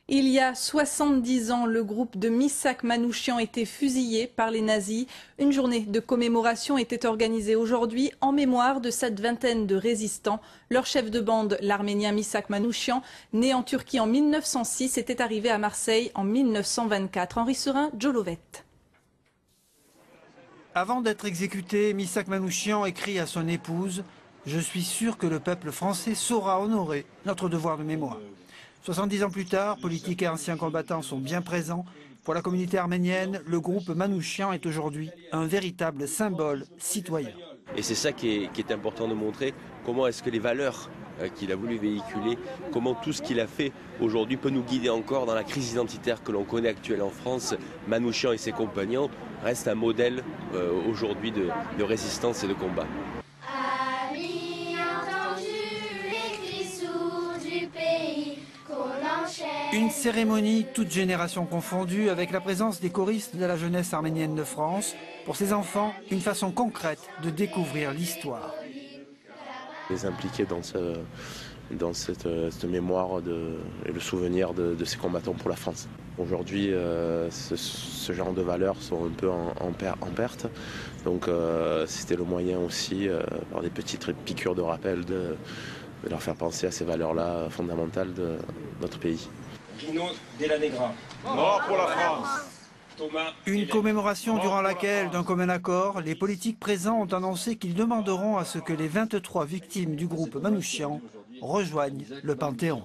Il y a 70 ans, le groupe de Missak Manouchian était fusillé par les nazis. Une journée de commémoration était organisée aujourd'hui en mémoire de cette vingtaine de résistants. Leur chef de bande, l'Arménien Missak Manouchian, né en Turquie en 1906, était arrivé à Marseille en 1924. Henri Serin, Joe Lovette. Avant d'être exécuté, Missak Manouchian écrit à son épouse « Je suis sûr que le peuple français saura honorer notre devoir de mémoire ». 70 ans plus tard, politiques et anciens combattants sont bien présents. Pour la communauté arménienne, le groupe Manouchian est aujourd'hui un véritable symbole citoyen. Et c'est ça qui est important de montrer, comment est-ce que les valeurs qu'il a voulu véhiculer, comment tout ce qu'il a fait aujourd'hui peut nous guider encore dans la crise identitaire que l'on connaît actuelle en France. Manouchian et ses compagnons restent un modèle aujourd'hui de résistance et de combat. Une cérémonie, toute génération confondue, avec la présence des choristes de la jeunesse arménienne de France. Pour ces enfants, une façon concrète de découvrir l'histoire. Les impliquer dans cette mémoire et le souvenir de ces combattants pour la France. Aujourd'hui, ce genre de valeurs sont un peu en perte. Donc c'était le moyen aussi, par des petites piqûres de rappel, de leur faire penser à ces valeurs-là fondamentales de notre pays. Rino Della Negra. Mort pour la France. Une commémoration durant laquelle, d'un commun accord, les politiques présents ont annoncé qu'ils demanderont à ce que les 23 victimes du groupe Manouchian rejoignent le Panthéon.